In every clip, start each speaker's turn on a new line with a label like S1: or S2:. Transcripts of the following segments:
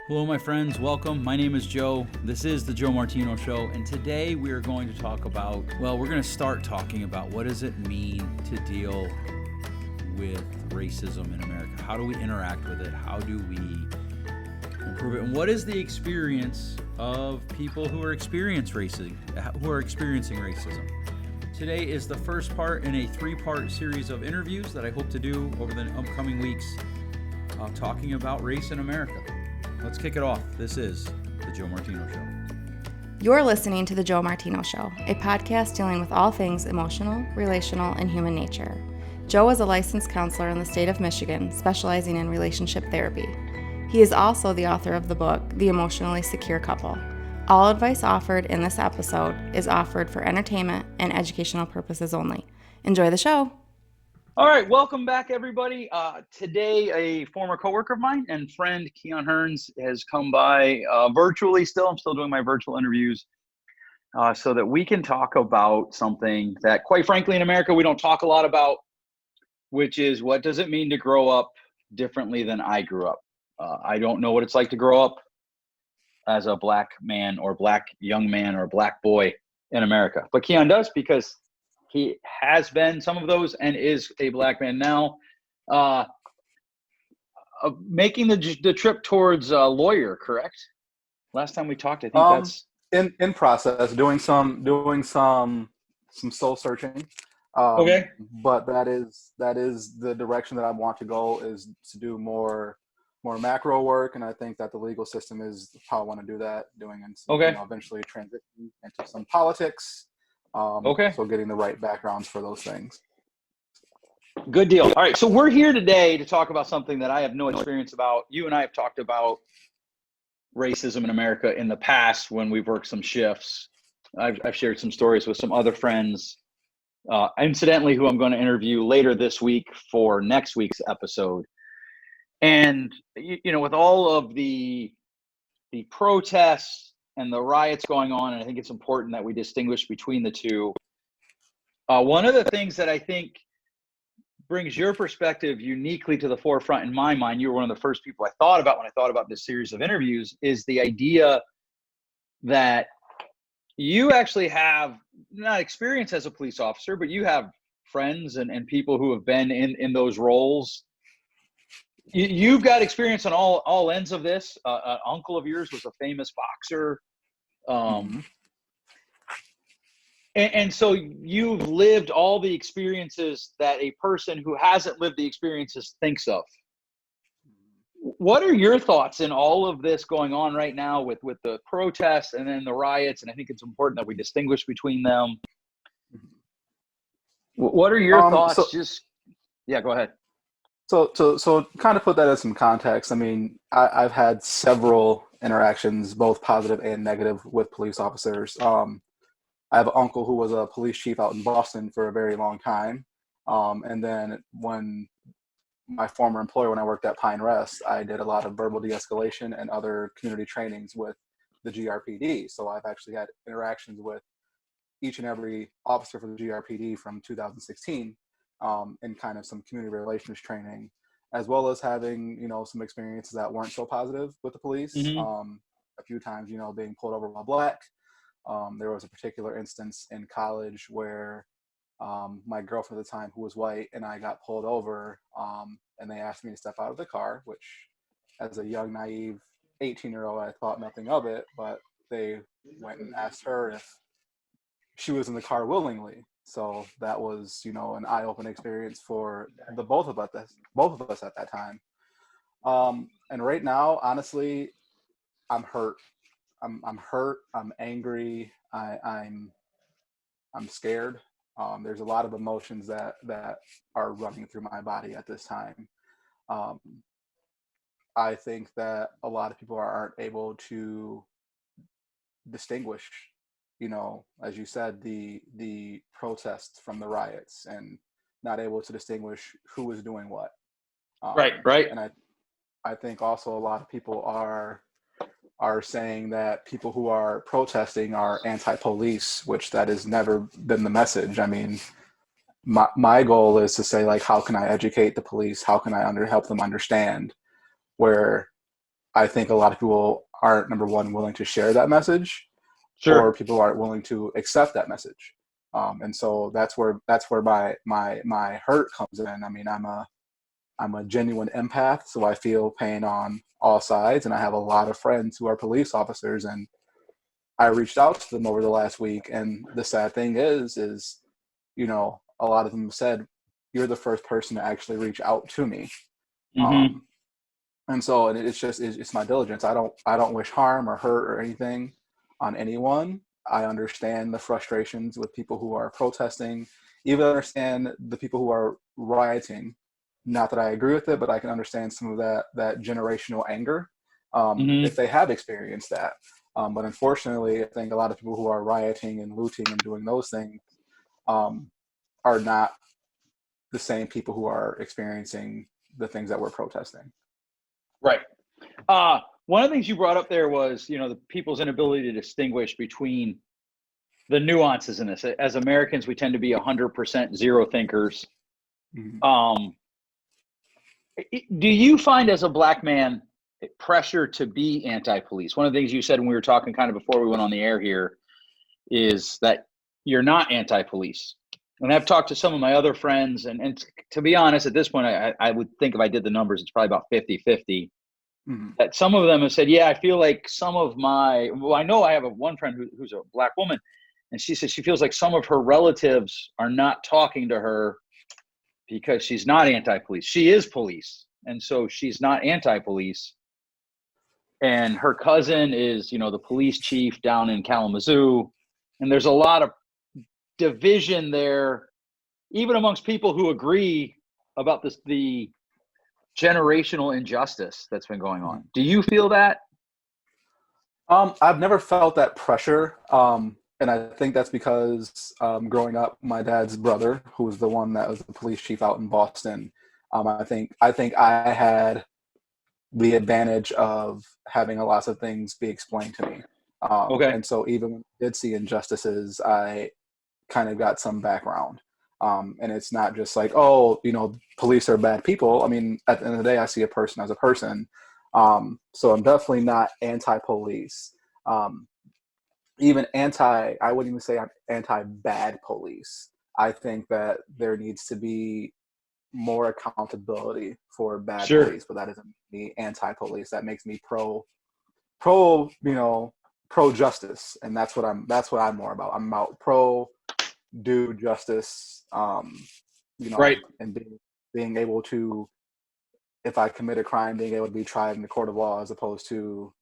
S1: Hello, my friends. Welcome. My name is Joe. This is the Joe Martino Show, and today we are going to talk about, we're going to start talking about what does it mean to deal with racism in America? How do we interact with it? How do we improve it? And what is the experience of people who are experiencing racism? Today is the first part in a three-part series of interviews that I hope to do over the upcoming weeks, talking about race in America. Let's kick it off. This is the Joe Martino Show.
S2: You're listening to the Joe Martino Show, a podcast dealing with all things emotional, relational, and human nature. Joe is a licensed counselor in the state of Michigan, specializing in relationship therapy. He is also the author of the book, The Emotionally Secure Couple. All advice offered in this episode is offered for entertainment and educational purposes only. Enjoy the show.
S1: All right, welcome back, everybody. Today, a former coworker of mine and friend, Keon Hearns, has come by virtually still. I'm still doing my virtual interviews so that we can talk about something that, quite frankly, in America, we don't talk a lot about, which is what does it mean to grow up differently than I grew up? I don't know what it's like to grow up as a black man or black young man or black boy in America. But Keon does, because he has been some of those and is a black man now, making the trip towards a lawyer, correct? Last time we talked, I think that's
S3: in process, doing some soul searching.
S1: Okay.
S3: But that is the direction that I want to go, is to do more macro work, and I think that the legal system is how I want to do that. Eventually transition into some politics. So getting the right backgrounds for those things.
S1: Good deal. All right, so we're here today to talk about something that I have no experience about. You and I have talked about racism in America in the past when we've worked some shifts. I've shared some stories with some other friends, incidentally, who I'm going to interview later this week for next week's episode. And, with all of the protests and the riots going on, and I think it's important that we distinguish between the two. One of the things that I think brings your perspective uniquely to the forefront in my mind, you were one of the first people I thought about when I thought about this series of interviews, is the idea that you actually have not experience as a police officer, but you have friends and people who have been in those roles. You've got experience on all ends of this. An uncle of yours was a famous boxer. And so you've lived all the experiences that a person who hasn't lived the experiences thinks of. What are your thoughts in all of this going on right now with the protests and then the riots? And I think it's important that we distinguish between them. What are your thoughts? Go ahead.
S3: So kind of put that in some context. I mean, I've had several interactions, both positive and negative, with police officers. I have an uncle who was a police chief out in Boston for a very long time. And then when my former employer, when I worked at Pine Rest, I did a lot of verbal de-escalation and other community trainings with the GRPD. So I've actually had interactions with each and every officer for the GRPD from 2016. And kind of some community relations training, as well as having, some experiences that weren't so positive with the police.
S1: Mm-hmm.
S3: A few times, being pulled over while black. There was a particular instance in college where my girlfriend at the time, who was white, and I got pulled over, and they asked me to step out of the car, which as a young, naive 18-year-old, I thought nothing of it, but they went and asked her if she was in the car willingly. So that was, an eye-opening experience for the both of us at that time. And right now, honestly, I'm hurt. I'm hurt. I'm angry. I'm scared. There's a lot of emotions that are running through my body at this time. I think that a lot of people aren't able to distinguish, as you said, the protests from the riots, and not able to distinguish who is doing what.
S1: Right.
S3: And I think also a lot of people are saying that people who are protesting are anti-police, which that has never been the message. I mean, my goal is to say, like, how can I educate the police? How can I help them understand where I think a lot of people aren't, number one, willing to share that message,
S1: Sure.
S3: or people aren't willing to accept that message. And so that's where my hurt comes in. I mean, I'm a genuine empath, so I feel pain on all sides, and I have a lot of friends who are police officers, and I reached out to them over the last week, and the sad thing is, a lot of them said, "You're the first person to actually reach out to me."
S1: Mm-hmm.
S3: And so, and it's my diligence. I don't wish harm or hurt or anything on anyone. I understand the frustrations with people who are protesting, even understand the people who are rioting. Not that I agree with it, but I can understand some of that generational anger,
S1: Mm-hmm.
S3: if they have experienced that. But unfortunately, I think a lot of people who are rioting and looting and doing those things are not the same people who are experiencing the things that we're protesting.
S1: Right. One of the things you brought up there was, the people's inability to distinguish between the nuances in this. As Americans, we tend to be 100% zero thinkers.
S3: Mm-hmm.
S1: Do you find, as a Black man, pressure to be anti-police? One of the things you said when we were talking kind of before we went on the air here is that you're not anti-police. And I've talked to some of my other friends, and to be honest, at this point, I would think if I did the numbers, it's probably about 50-50.
S3: Mm-hmm.
S1: That some of them have said, yeah, I feel like I know I have one friend who's a Black woman, and she says she feels like some of her relatives are not talking to her because she's not anti-police. She is police, and so she's not anti-police. And her cousin is, the police chief down in Kalamazoo, and there's a lot of division there, even amongst people who agree about the generational injustice that's been going on. Do you feel that?
S3: I've never felt that pressure. And I think that's because growing up, my dad's brother, who was the one that was the police chief out in Boston, I think I had the advantage of having a lot of things be explained to me.
S1: Okay.
S3: And so even when I did see injustices, I kind of got some background. And it's not just like, oh, police are bad people. I mean, at the end of the day, I see a person as a person. So I'm definitely not anti-police. I wouldn't even say I'm anti-bad police. I think that there needs to be more accountability for bad police, but that doesn't make me anti-police. That makes me pro justice, and that's what I'm more about. I'm about pro do justice,
S1: Right.
S3: and being able to, if I commit a crime, being able to be tried in the court of law, as opposed to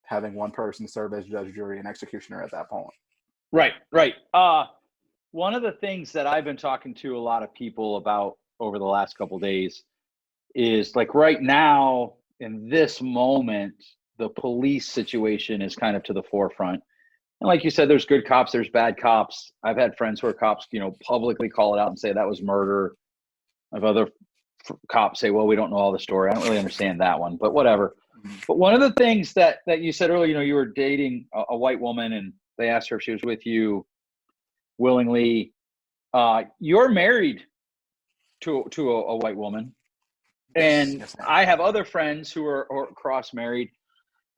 S3: having one person serve as judge, jury, and executioner at that point.
S1: Right. One of the things that I've been talking to a lot of people about over the last couple of days is, like, right now in this moment, the police situation is kind of to the forefront. And like you said, there's good cops, there's bad cops. I've had friends who are cops, publicly call it out and say that was murder. I've other cops say, well, we don't know all the story. I don't really understand that one, but whatever. But one of the things that you said earlier, you were dating a white woman, and they asked her if she was with you willingly. You're married to a white woman, and
S3: Yes,
S1: I have other friends who are cross married,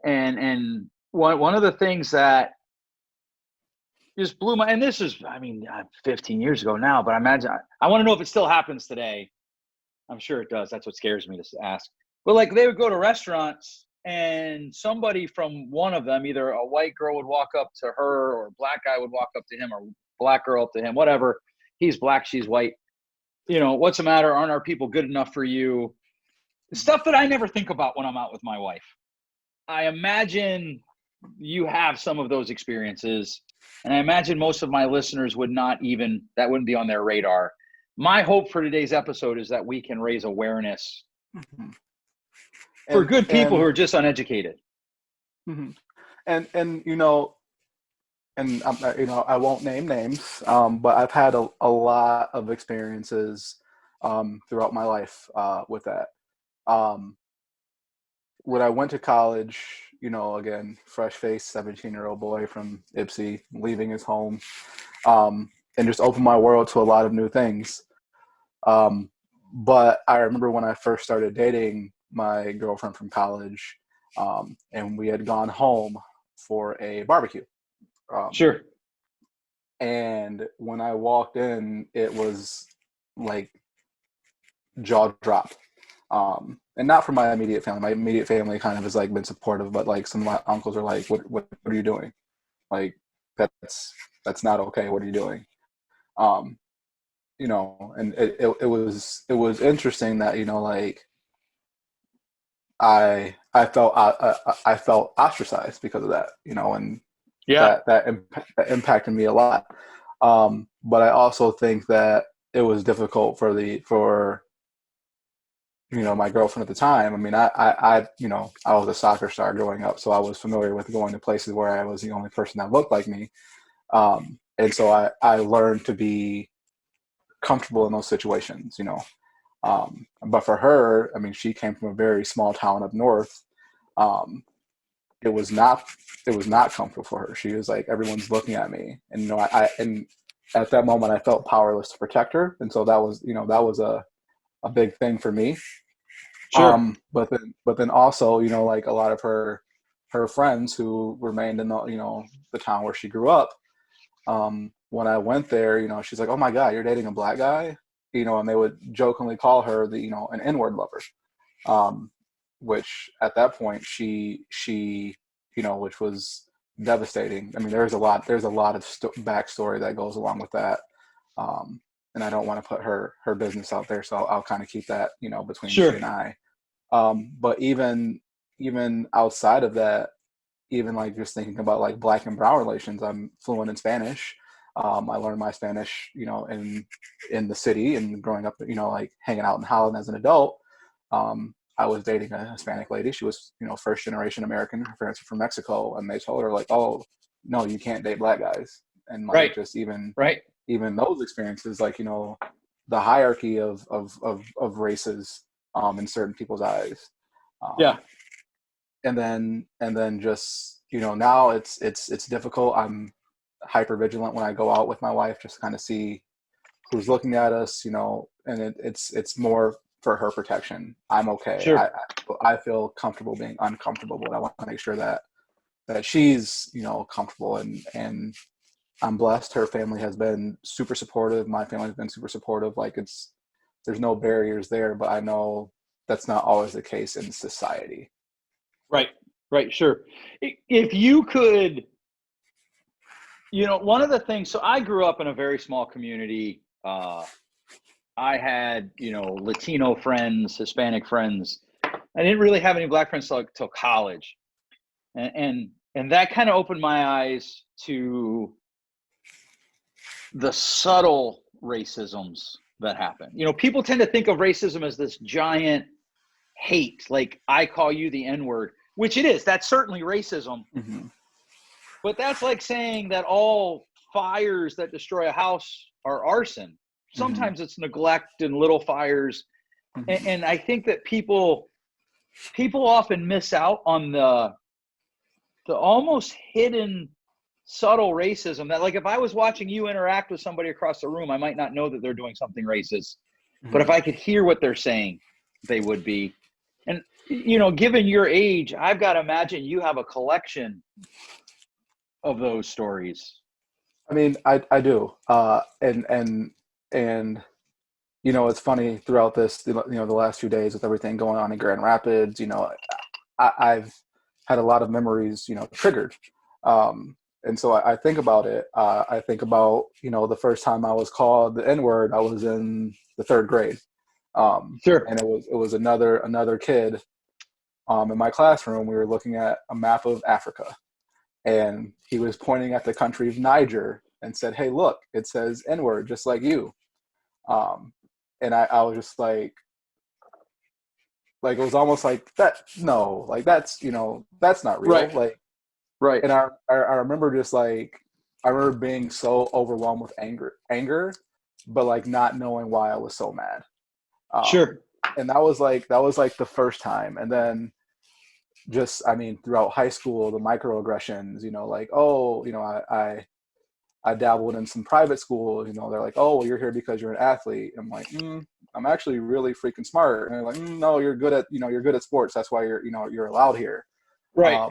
S1: and one of the things that just blew my, and this is, 15 years ago now, but I want to know if it still happens today. I'm sure it does. That's what scares me to ask. But like, they would go to restaurants, and somebody from one of them, either a white girl would walk up to her, or a Black guy would walk up to him, or Black girl up to him, whatever. He's Black, she's white. What's the matter? Aren't our people good enough for you? Stuff that I never think about when I'm out with my wife. I imagine you have some of those experiences, and I imagine most of my listeners that wouldn't be on their radar. My hope for today's episode is that we can raise awareness for good people who are just uneducated.
S3: Mm-hmm. And I won't name names, but I've had a lot of experiences throughout my life with that. When I went to college, again, fresh-faced 17-year-old boy from Ypsi, leaving his home, and just opened my world to a lot of new things. But I remember when I first started dating my girlfriend from college, And we had gone home for a barbecue.
S1: Sure.
S3: And when I walked in, it was like jaw dropped. And not from my immediate family. My immediate family kind of has like been supportive, but like some of my uncles are like, what are you doing? Like that's not okay. What are you doing? You know, and it was interesting that, you know, like I felt I felt ostracized because of that, you know, and
S1: Yeah.
S3: that impacted me a lot. But I also think that it was difficult for you know, my girlfriend at the time. I mean, I you know, I was a soccer star growing up, so I was familiar with going to places where I was the only person that looked like me. And so I learned to be comfortable in those situations, you know. But for her, I mean, she came from a very small town up north. Um, it was not comfortable for her. She was like, everyone's looking at me, and you know, and at that moment, I felt powerless to protect her, and so that was, you know, that was a big thing for me.
S1: Sure.
S3: But then also, you know, like a lot of her friends who remained in the, you know, the town where she grew up. When I went there, you know, she's like, "Oh my God, you're dating a black guy," you know, and they would jokingly call her the, you know, an N-word lover, um, which at that point you know, which was devastating. I mean, there's a lot of backstory that goes along with that, and I don't want to put her business out there, so I'll kind of keep that, you know, between she
S1: Sure.
S3: and I. But even outside of that, even like just thinking about like black and brown relations, I'm fluent in Spanish. I learned my Spanish, you know, in the city and growing up, you know, like hanging out in Holland as an adult. I was dating a Hispanic lady. She was, you know, first generation American. Her parents were from Mexico, and they told her like, "Oh, no, you can't date black guys." And like
S1: Right.
S3: just
S1: Right.
S3: even those experiences, like, you know, the hierarchy of races in certain people's eyes.
S1: Yeah.
S3: Um, and then just, you know, now it's difficult. I'm hyper vigilant when I go out with my wife, just to kind of see who's looking at us, you know, and it's more for her protection. I'm okay.
S1: Sure.
S3: I feel comfortable being uncomfortable, but I want to make sure that she's, you know, comfortable, and I'm blessed. Her family has been super supportive. My family has been super supportive. Like there's no barriers there, but I know that's not always the case in society.
S1: Right. Right. Sure. If you could, you know, one of the things, so I grew up in a very small community. I had, you know, Latino friends, Hispanic friends. I didn't really have any black friends till college. And that kind of opened my eyes to the subtle racisms that happen. You know, people tend to think of racism as this giant hate, like I call you the N-word, which it is. That's certainly racism.
S3: Mm-hmm.
S1: But that's like saying that all fires that destroy a house are arson.
S3: Mm-hmm.
S1: Sometimes it's neglect and little fires. And,
S3: Mm-hmm.
S1: and I think that people often miss out on the almost hidden subtle racism that, like, if I was watching you interact with somebody across the room, I might not know that they're doing something racist. But if
S3: Mm-hmm.
S1: I could hear what they're saying, they would be. And, you know, given your age, I've got to imagine you have a collection of those stories.
S3: I mean, I do. And you know, it's funny throughout this, you know, the last few days with everything going on in Grand Rapids, you know, I've had a lot of memories, you know, triggered. And so I think about it. I think about, you know, the first time I was called the N-word, I was in the third grade.
S1: Sure.
S3: And it was another kid in my classroom. We were looking at a map of Africa, and he was pointing at the country of Niger and said, "Hey, look, it says N-word just like you." Um, and I was just like it was almost like that. No, like that's, you know, that's not real.
S1: Right.
S3: Like,
S1: Right.
S3: and I remember just like I remember being so overwhelmed with anger, but like not knowing why I was so mad. Um,
S1: Sure.
S3: and that was like the first time, and then just, I mean, throughout high school, the microaggressions, you know, like, oh, you know, I dabbled in some private schools, you know, they're like, oh, well, you're here because you're an athlete. I'm like, I'm actually really freaking smart. And they're like, no, you're good at, you know, you're good at sports. That's why you're, you know, you're allowed here.
S1: Right.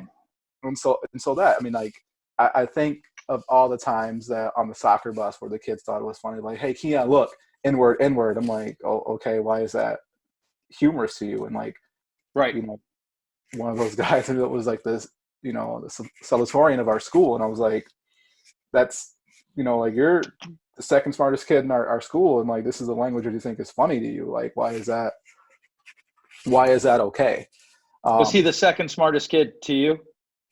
S3: And so that, I mean, like, I think of all the times that on the soccer bus where the kids thought it was funny, like, hey, Keon, look, inward, inward. I'm like, oh, okay, why is that humorous to you? And like,
S1: Right.
S3: you know, one of those guys that was like this, the salutatorian of our school. And I was like, that's, like, you're the second smartest kid in our school. And like, this is the language that you think is funny to you. Like, why is that okay?
S1: Was he the second smartest kid to you?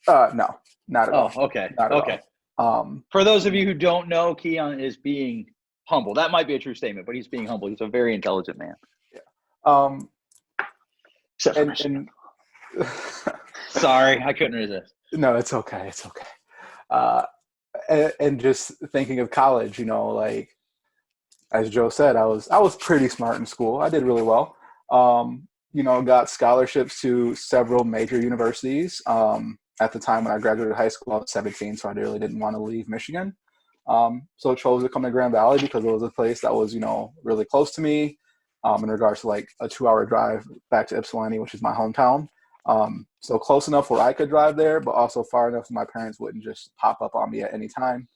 S3: No, not at
S1: Oh,
S3: all.
S1: okay.
S3: Not at
S1: Okay.
S3: all.
S1: For those of you who don't know, Keon is being humble. That might be a true statement, but he's being humble. He's a very intelligent man.
S3: Yeah. Um,
S1: Except for
S3: and
S1: sorry, I couldn't resist.
S3: No, it's okay. It's okay. And just thinking of college, like, as Joe said, I was pretty smart in school. I did really well. Got scholarships to several major universities. At the time when I graduated high school, I was 17, so I really didn't want to leave Michigan. So I chose to come to Grand Valley because it was a place that was, really close to me, in regards to like a 2-hour drive back to Ypsilanti, which is my hometown. So close enough where I could drive there, but also far enough so my parents wouldn't just pop up on me at any time.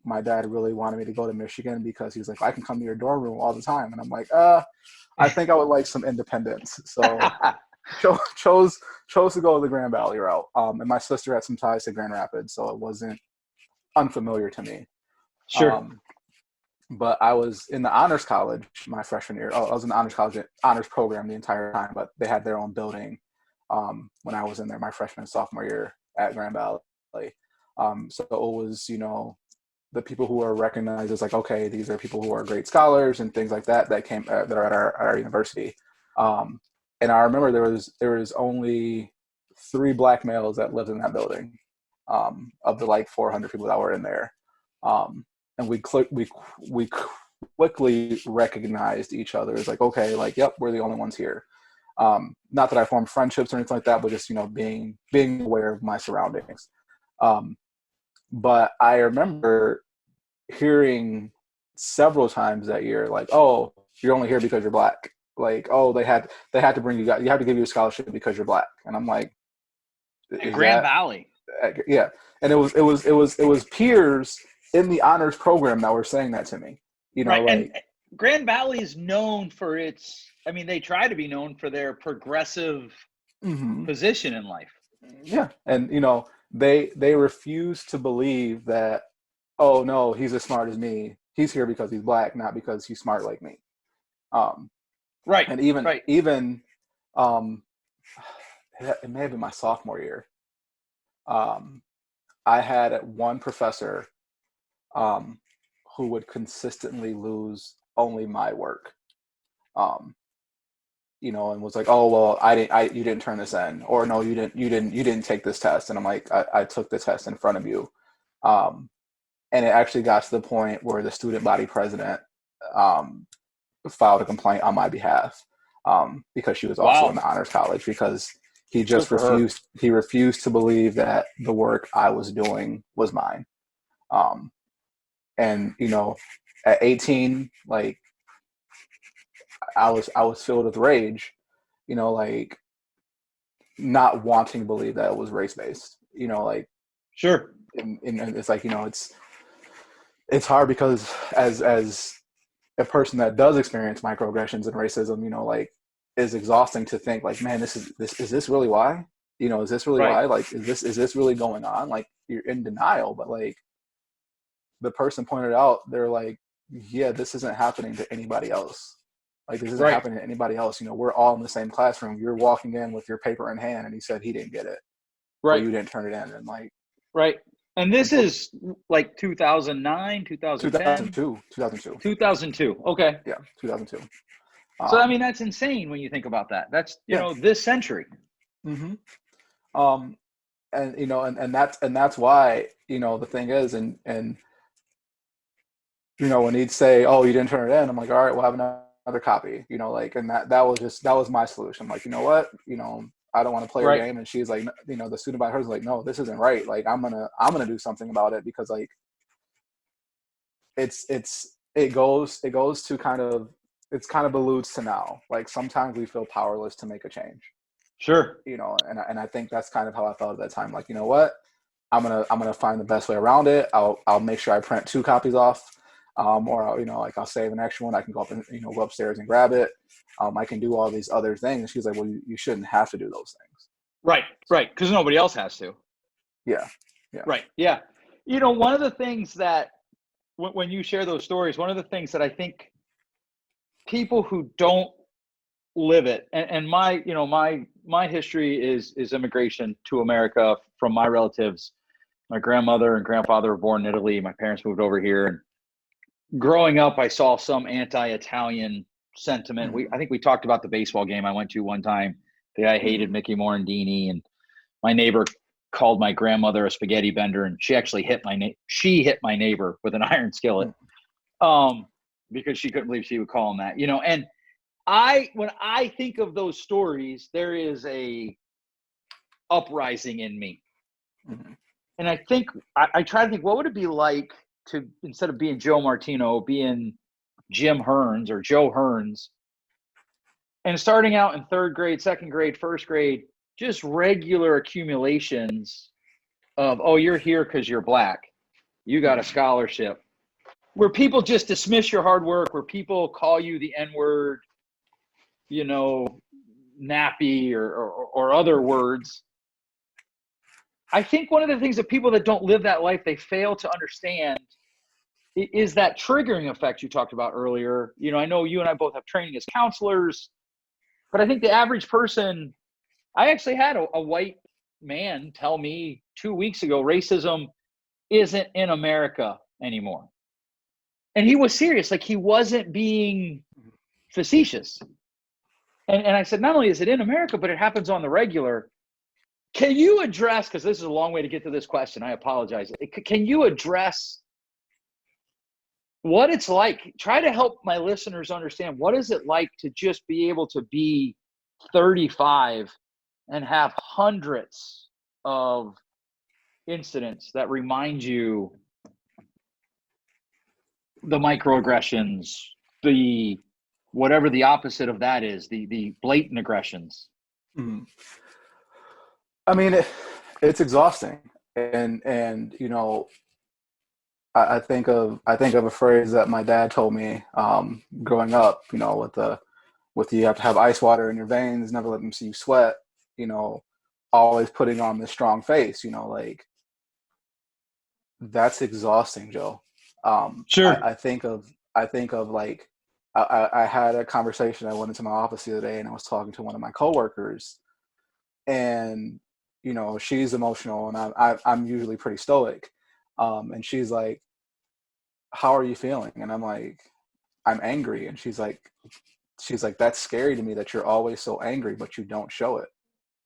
S3: My dad really wanted me to go to Michigan because he was like, I can come to your dorm room all the time. And I'm like, I think I would like some independence. So chose to go the Grand Valley route. And my sister had some ties to Grand Rapids, so it wasn't unfamiliar to me.
S1: Sure.
S3: But I was in the honors college my freshman year. I was in the honors program the entire time, but they had their own building when I was in there my freshman and sophomore year at Grand Valley. So it was, the people who are recognized as like, okay, these are people who are great scholars and things like that came that are at our university. And I remember there was only 3 black males that lived in that building, of the like 400 people that were in there. And we quickly recognized each other as like, okay, like, yep, we're the only ones here. Not that I formed friendships or anything like that, but just, being aware of my surroundings. But I remember hearing several times that year, like, oh, you're only here because you're black. Like, oh, they had to bring you guys, you have to give you a scholarship because you're black. And I'm like,
S1: Grand Valley.
S3: Yeah. And it was peers in the honors program that were saying that to me,
S1: right.
S3: like,
S1: and Grand Valley is known for they try to be known for their progressive position in life.
S3: Yeah. And, they refuse to believe that, oh no, he's as smart as me. He's here because he's black, not because he's smart like me.
S1: Right.
S3: And even,
S1: right.
S3: It may have been my sophomore year. I had one professor who would consistently lose only my work. And was like, oh, well, you didn't turn this in, or no, you didn't take this test. And I'm like, I took the test in front of you. And it actually got to the point where the student body president filed a complaint on my behalf, because she was also in the honors college, because he just refused to believe that the work I was doing was mine. And at 18, like, I was filled with rage, like, not wanting to believe that it was race based, like,
S1: sure.
S3: And it's like, it's hard because as a person that does experience microaggressions and racism, like, is exhausting to think like, man, is this really why? Is this really why? Like, is this really going on? Like, you're in denial, but like, the person pointed out, they're like, yeah, this isn't happening to anybody else. Like, this isn't happening to anybody else. We're all in the same classroom. You're walking in with your paper in hand, and he said he didn't get it. Right. Or you didn't turn it in. And like,
S1: right. And this is like 2009, 2010? 2002. Okay.
S3: Yeah, 2002.
S1: So, that's insane when you think about that. That's, this century.
S3: Mm-hmm. And that's why, the thing is, and when he'd say, oh, you didn't turn it in, I'm like, all right, we'll have another copy, like, and that was my solution. Like, you know what, I don't want to play your game. And she's like, the student by her's like, no, this isn't right. Like, I'm gonna do something about it, because like, it goes to kind of alludes to now. Like, sometimes we feel powerless to make a change.
S1: Sure.
S3: And I think that's kind of how I felt at that time. Like, you know what? I'm gonna find the best way around it. I'll make sure I print 2 copies off, or I'll save an extra one. I can go up and go upstairs and grab it. I can do all these other things. And she's like, well, you shouldn't have to do those things.
S1: Right. Because nobody else has to.
S3: Yeah.
S1: Right. Yeah. One of the things that when you share those stories, one of the things that I think people who don't live it, and my history is immigration to America from my relatives. My grandmother and grandfather were born in Italy. My parents moved over here. And growing up, I saw some anti-Italian sentiment. I think we talked about the baseball game I went to one time. The guy hated Mickey Morandini, and my neighbor called my grandmother a spaghetti bender, and she actually hit my neighbor with an iron skillet, because she couldn't believe she would call him that. And when I think of those stories, there is a uprising in me. And I think I try to think, what would it be like to, instead of being Joe Martino, being Jim Hearns or Joe Hearns, and starting out in 3rd grade, 2nd grade, 1st grade, just regular accumulations of, oh, you're here because you're black. You got a scholarship. Where people just dismiss your hard work, where people call you the N-word, nappy or other words. I think one of the things that people that don't live that life, they fail to understand is that triggering effect you talked about earlier. I know you and I both have training as counselors, but I think the average person, I actually had a white man tell me 2 weeks ago, racism isn't in America anymore. And he was serious. Like, he wasn't being facetious. And I said, not only is it in America, but it happens on the regular. Can you address, because this is a long way to get to this question, I apologize. Can you address what it's like? Try to help my listeners understand, what is it like to just be able to be 35 and have hundreds of incidents that remind you the microaggressions, the whatever the opposite of that is, the blatant aggressions.
S3: I mean, it's exhausting, and I think of a phrase that my dad told me growing up. With you have to have ice water in your veins, never let them see you sweat. Always putting on this strong face. Like, that's exhausting, Joe.
S1: Sure.
S3: I think of like, I had a conversation. I went into my office the other day and I was talking to one of my coworkers, and she's emotional and I'm usually pretty stoic, and she's like, "How are you feeling?" And I'm like, "I'm angry." And she's like, "That's scary to me that you're always so angry, but you don't show it."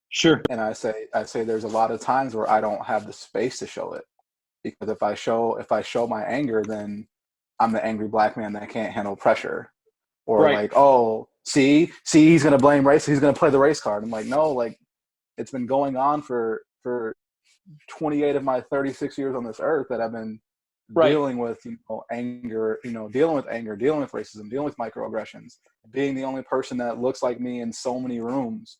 S1: Sure.
S3: And I say there's a lot of times where I don't have the space to show it, because if I show my anger, then I'm the angry black man that can't handle pressure. Or
S1: right.
S3: Like, oh, see, he's going to blame race. He's going to play the race card. I'm like, no, like, it's been going on for 28 of my 36 years on this earth that I've been dealing with, anger, dealing with racism, dealing with microaggressions, being the only person that looks like me in so many rooms,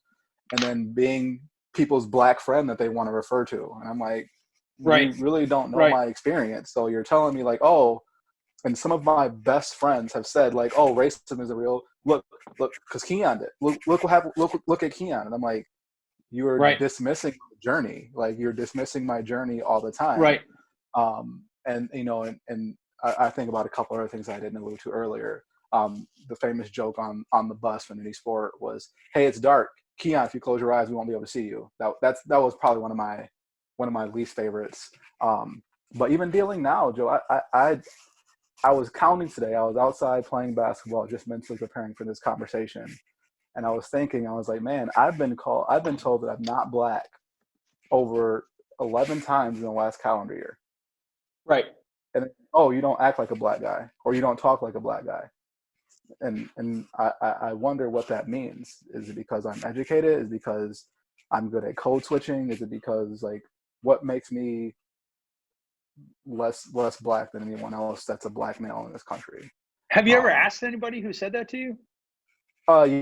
S3: and then being people's black friend that they want to refer to. And I'm like, you really don't know my experience. So you're telling me, like, oh, and some of my best friends have said, like, oh, racism is a real look, because Keon did. Look what happened. Look at Keon. And I'm like, you are dismissing the journey. Like, you're dismissing my journey all the time.
S1: Right.
S3: And I think about a couple other things I didn't allude to earlier. The famous joke on the bus from any sport was, "Hey, it's dark. Keon, if you close your eyes, we won't be able to see you." That was probably one of my least favorites. But even dealing now, Joe, I was counting today. I was outside playing basketball, just mentally preparing for this conversation. And I was thinking, I was like, man, I've been told that I'm not black over 11 times in the last calendar year.
S1: Right.
S3: And, oh, you don't act like a black guy, or you don't talk like a black guy. And I wonder what that means. Is it because I'm educated? Is it because I'm good at code switching? Is it because, like, what makes me less black than anyone else that's a black male in this country?
S1: Have you ever asked anybody who said that to you?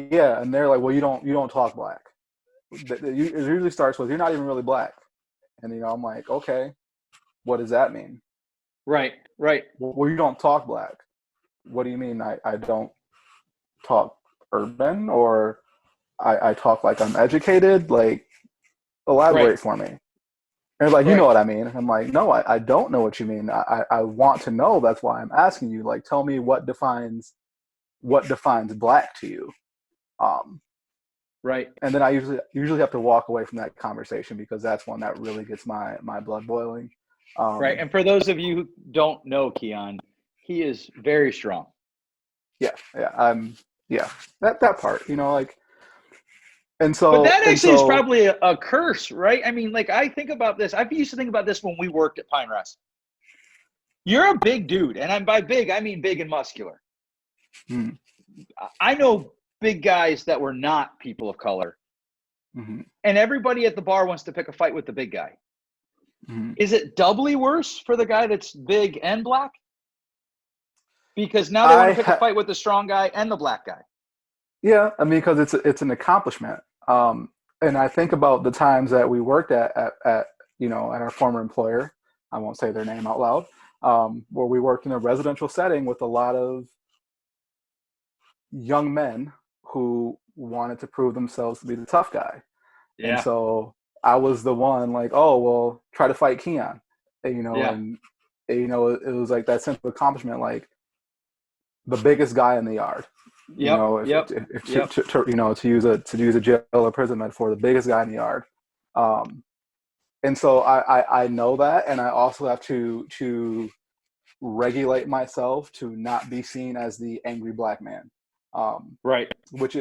S3: Yeah, and they're like, well, you don't talk black. it usually starts with, "You're not even really black." And, I'm like, okay, what does that mean?
S1: Right, right.
S3: Well, you don't talk black. What do you mean I don't talk urban, or I talk like I'm educated? Like, elaborate
S1: Right.
S3: for me. And they're like, you know
S1: Right.
S3: what I mean? I'm like, no, I don't know what you mean. I want to know. That's why I'm asking you. Like, tell me what defines black to you.
S1: Right.
S3: And then I usually have to walk away from that conversation, because that's one that really gets my blood boiling.
S1: Right. And for those of you who don't know Keon, he is very strong.
S3: Yeah, yeah, that part, like, and
S1: But
S3: so
S1: that actually is probably a curse, right? I mean, like, I think about this. I used to think about this when we worked at Pine Rest. You're a big dude, and by big, I mean big and muscular. I know big guys that were not people of color, and everybody at the bar wants to pick a fight with the big guy. Is it doubly worse for the guy that's big and black? Because now they want to pick a fight with the strong guy and the black guy.
S3: Yeah, I mean, because it's an accomplishment. And I think about the times that we worked at our former employer. I won't say their name out loud. Where we worked in a residential setting with a lot of young men who wanted to prove themselves to be the tough guy. Yeah. And so I was the one, like, oh, well, try to fight Keon, and it was like that sense of accomplishment, like the biggest guy in the yard. To use a jail or prison metaphor, the biggest guy in the yard. And so I know that, and I also have to regulate myself to not be seen as the angry black man.
S1: Right.
S3: Which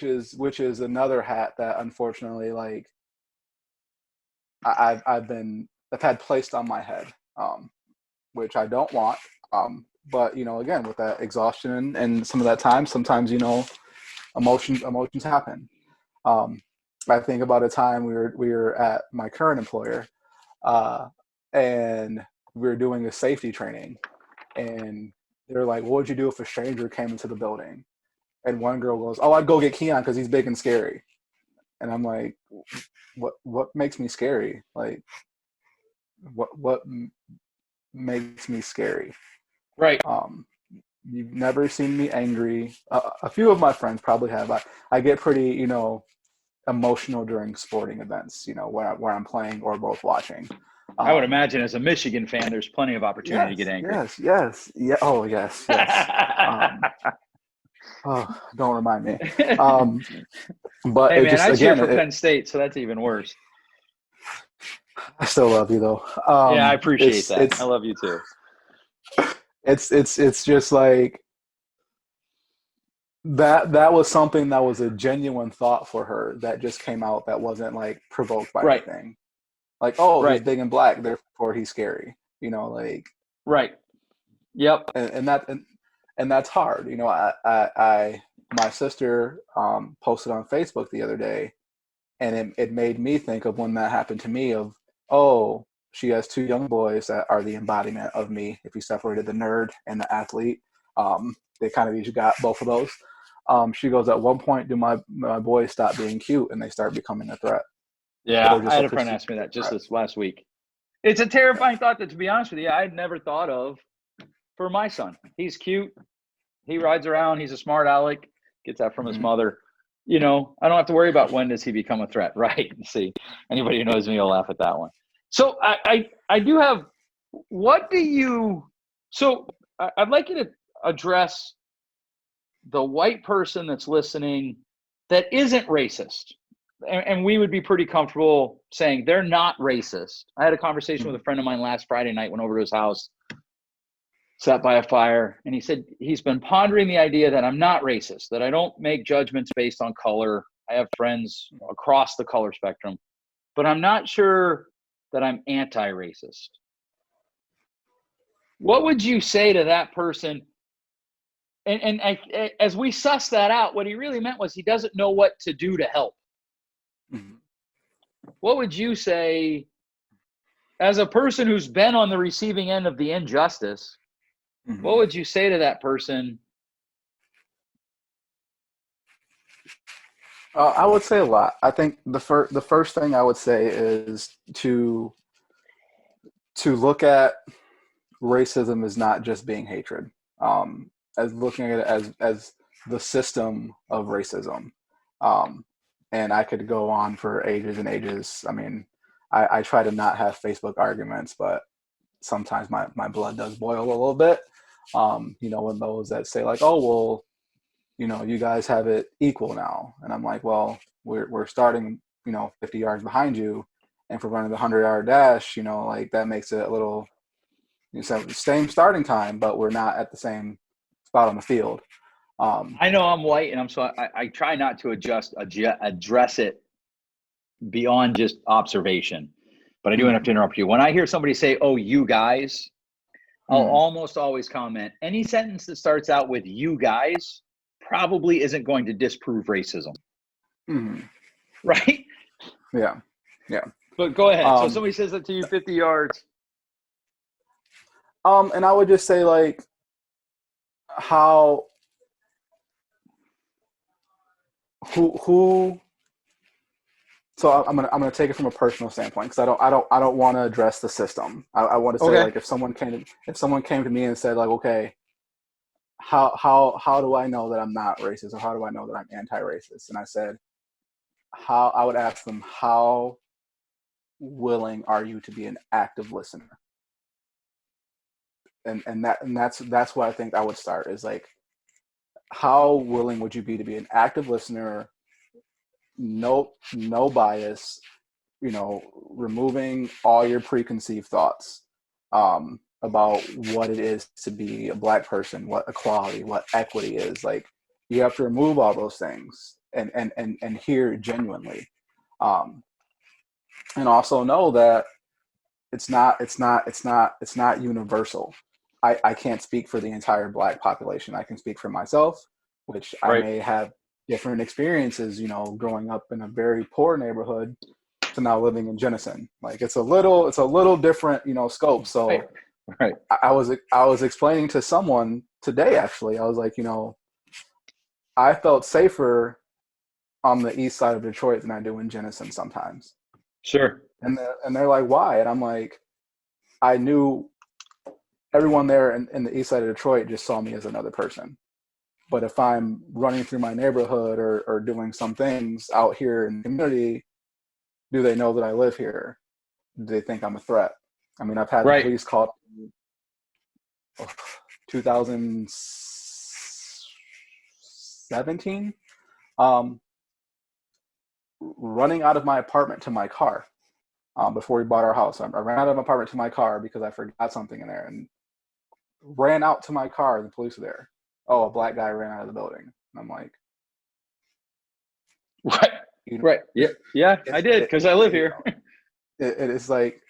S3: is another hat that, unfortunately, like, I've had placed on my head, which I don't want. But again, with that exhaustion and some of that time, sometimes emotions happen. I think about a time we were at my current employer, and we were doing a safety training, and they're like, "What would you do if a stranger came into the building?" And one girl goes, "Oh, I'd go get Keon because he's big and scary." And I'm like, "What makes me scary? Like, what makes me scary?"
S1: Right.
S3: You've never seen me angry. A few of my friends probably have. I get pretty, emotional during sporting events, where I'm playing or both watching.
S1: I would imagine, as a Michigan fan, there's plenty of opportunity to get angry.
S3: Yes. Yeah. Oh, yes. Oh, don't remind me. But
S1: hey,
S3: it
S1: man,
S3: just,
S1: I cheer
S3: again,
S1: for Penn State, so that's even worse.
S3: I still love you, though.
S1: Yeah, I appreciate that. I love you too.
S3: It's just like that was something that was a genuine thought for her that just came out, that wasn't like provoked by anything. Like, oh, he's big and black, therefore he's scary. Like,
S1: right. Yep.
S3: And that's hard. My sister posted on Facebook the other day, and it made me think of when that happened to me, of, oh, she has two young boys that are the embodiment of me. If you separated the nerd and the athlete, they kind of each got both of those. She goes, at one point, do my boys stop being cute and they start becoming a threat?
S1: Yeah, I had a friend ask me that just this last week. It's a terrifying thought that, to be honest with you, I had never thought of for my son. He's cute. He rides around. He's a smart aleck. Gets that from his mother. I don't have to worry about when does he become a threat, right? See, anybody who knows me will laugh at that one. So I do have, so I'd like you to address the white person that's listening that isn't racist. And we would be pretty comfortable saying they're not racist. I had a conversation with a friend of mine last Friday night, went over to his house, sat by a fire, and he said he's been pondering the idea that I'm not racist, that I don't make judgments based on color. I have friends across the color spectrum, but I'm not sure that I'm anti-racist. What would you say to that person? And as we suss that out, what he really meant was he doesn't know what to do to help. What would you say, as a person who's been on the receiving end of the injustice, what would you say to that person
S3: I would say a lot. I think the first thing I would say is to look at racism as not just being hatred, as looking at it as the system of racism. Um, and I could go on for ages and ages. I mean, I try to not have Facebook arguments, but sometimes my blood does boil a little bit. When those that say like, oh, well, you guys have it equal now. And I'm like, well, we're starting, 50 yards behind you. And for running the 100-yard dash, like that makes it a little, same starting time, but we're not at the same spot on the field.
S1: I know I'm white, and I try not to address it beyond just observation. But I do have to interrupt you. When I hear somebody say, "Oh, you guys," I'll almost always comment, any sentence that starts out with "you guys" probably isn't going to disprove racism. Right?
S3: Yeah.
S1: But go ahead. So somebody says that to you 50 yards.
S3: And I would just say like who so I'm gonna take it from a personal standpoint because I don't want to address the system. I want to say like if someone came to me and said like, okay, how do I know that I'm not racist, or how do I know that I'm anti-racist? And I said, I would ask them, how willing are you to be an active listener? And that's what I think I would start is like, how willing would you be to be an active listener? No bias, removing all your preconceived thoughts about what it is to be a Black person, what equality, what equity is. Like, you have to remove all those things and hear genuinely, and also know that it's not universal. I can't speak for the entire Black population. I can speak for myself, which I may have different experiences, growing up in a very poor neighborhood to now living in Jenison. Like it's a little different, scope. So
S1: right.
S3: I was explaining to someone today, actually, I was like, I felt safer on the east side of Detroit than I do in Jenison sometimes.
S1: Sure.
S3: And they're like, why? And I'm like, I knew everyone there in the east side of Detroit just saw me as another person. But if I'm running through my neighborhood or doing some things out here in the community, do they know that I live here? Do they think I'm a threat? I mean, I've had the police call 2017, running out of my apartment to my car before we bought our house. I ran out of my apartment to my car because I forgot something in there and ran out to my car and the police were there. Oh, a Black guy ran out of the building. And I'm like,
S1: right. Yeah, I did because I live here.
S3: It's like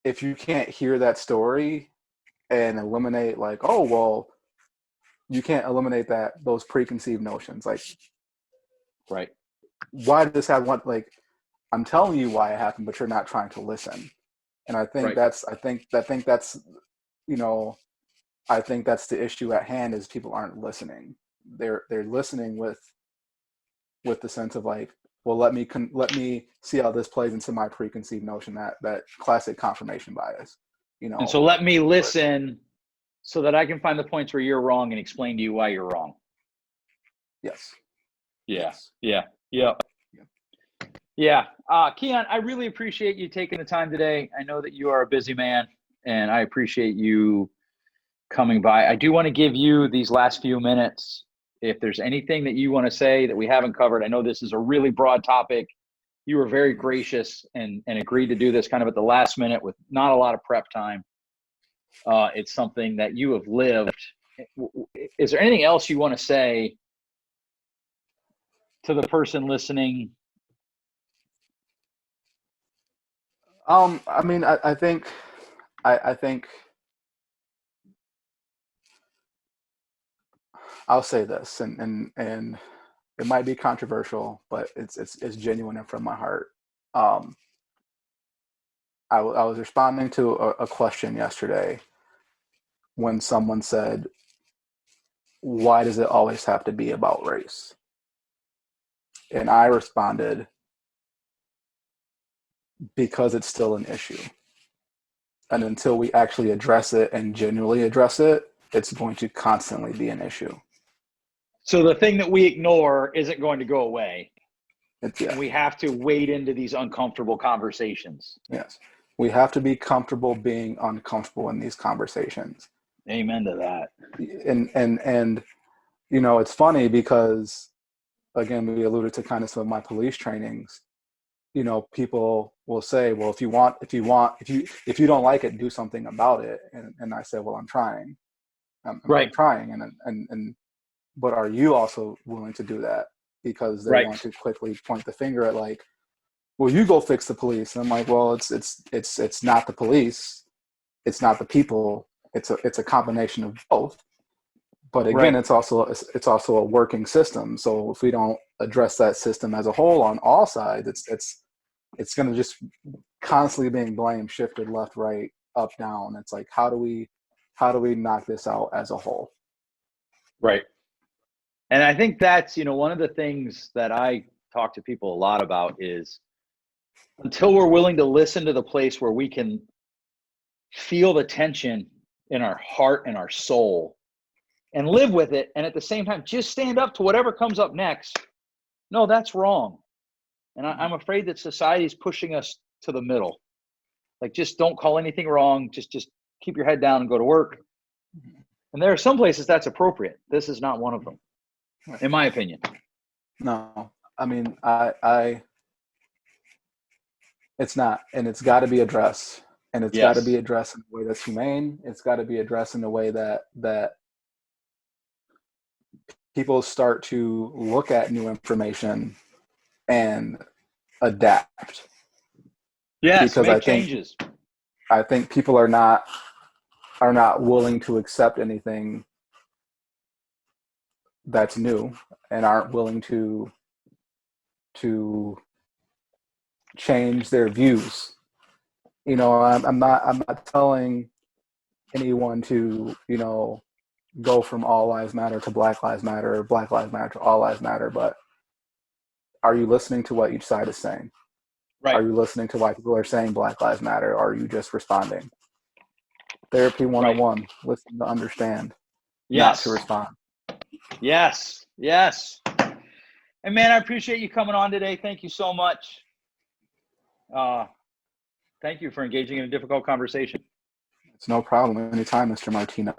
S3: if you can't hear that story and eliminate like, oh, well, you can't eliminate those preconceived notions. Like,
S1: right.
S3: Why did this happen? Like, I'm telling you why it happened, but you're not trying to listen. And I think that's I think that's the issue at hand is people aren't listening. They're listening with the sense of like, well, let me see how this plays into my preconceived notion, that classic confirmation bias,
S1: And so let me listen so that I can find the points where you're wrong and explain to you why you're wrong.
S3: Yes.
S1: Yeah. Keon, I really appreciate you taking the time today. I know that you are a busy man, and I appreciate you coming by. I do want to give you these last few minutes. If there's anything that you want to say that we haven't covered, I know this is a really broad topic. You were very gracious and agreed to do this kind of at the last minute with not a lot of prep time. It's something that you have lived. Is there anything else you want to say to the person listening?
S3: I mean, I think I'll say this, and it might be controversial, but it's genuine and from my heart. I was responding to a question yesterday when someone said, why does it always have to be about race? And I responded, because it's still an issue. And until we actually address it and genuinely address it, it's going to constantly be an issue.
S1: So the thing that we ignore isn't going to go away.
S3: Yeah.
S1: And we have to wade into these uncomfortable conversations.
S3: Yes. We have to be comfortable being uncomfortable in these conversations.
S1: Amen to that.
S3: And you know, it's funny because, again, we alluded to kind of some of my police trainings. You know, people will say, well, if you don't like it, do something about it. And I said, well, I'm trying. I'm trying. But are you also willing to do that? Because they want to quickly point the finger at, like, well, you go fix the police. And I'm like, well, it's not the police. It's not the people. It's a combination of both. But again, it's also a working system. So if we don't address that system as a whole on all sides, it's going to just constantly being blamed, shifted left, right, up, down. It's like, how do we knock this out as a whole?
S1: Right. And I think that's, one of the things that I talk to people a lot about is, until we're willing to listen to the place where we can feel the tension in our heart and our soul and live with it, and at the same time just stand up to whatever comes up next. No, that's wrong. And I'm afraid that society is pushing us to the middle. Like, just don't call anything wrong. Just keep your head down and go to work. And there are some places that's appropriate. This is not one of them, in my opinion.
S3: No, I mean, it's not, and it's got to be addressed, and it's got to be addressed in a way that's humane. It's got to be addressed in a way that people start to look at new information and adapt.
S1: Yes,
S3: because
S1: make changes.
S3: I think people are not willing to accept anything that's new, and aren't willing to change their views. I'm not telling anyone to, go from all lives matter to Black Lives Matter, or Black Lives Matter to all lives matter, but are you listening to what each side is saying? Right. Are you listening to why people are saying Black Lives Matter? Or are you just responding? Therapy 101, right. Listen to understand, not to respond.
S1: Yes. And man, I appreciate you coming on today. Thank you so much. Thank you for engaging in a difficult conversation.
S3: It's no problem. Anytime, Mr. Martino.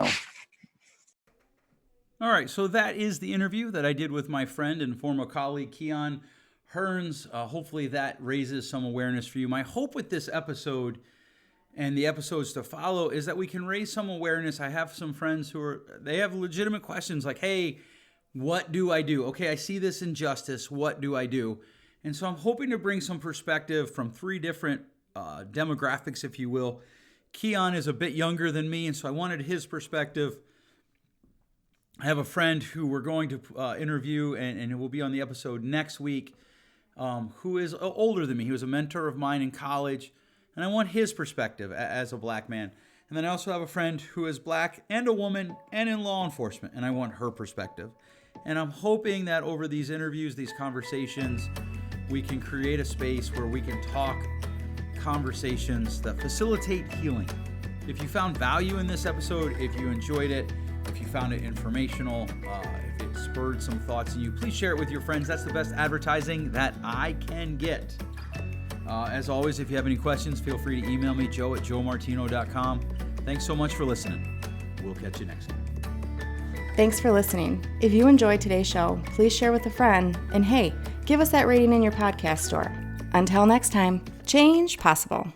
S4: All right, so that is the interview that I did with my friend and former colleague, Keon Hearns. Hopefully that raises some awareness for you. My hope with this episode and the episodes to follow is that we can raise some awareness. I have some friends they have legitimate questions like, hey, what do I do? Okay, I see this injustice. What do I do? And so I'm hoping to bring some perspective from three different demographics, if you will. Keon is a bit younger than me, and so I wanted his perspective. I have a friend who we're going to interview, and it will be on the episode next week, who is older than me. He was a mentor of mine in college, and I want his perspective as a black man. And then I also have a friend who is black and a woman and in law enforcement, and I want her perspective. And I'm hoping that over these interviews, these conversations, we can create a space where we can talk conversations that facilitate healing. If you found value in this episode, if you enjoyed it, if you found it informational, if it spurred some thoughts in you, please share it with your friends. That's the best advertising that I can get. As always, if you have any questions, feel free to email me, joe@joemartino.com. Thanks so much for listening. We'll catch you next time.
S2: Thanks for listening. If you enjoyed today's show, please share with a friend. And hey, give us that rating in your podcast store. Until next time, change possible.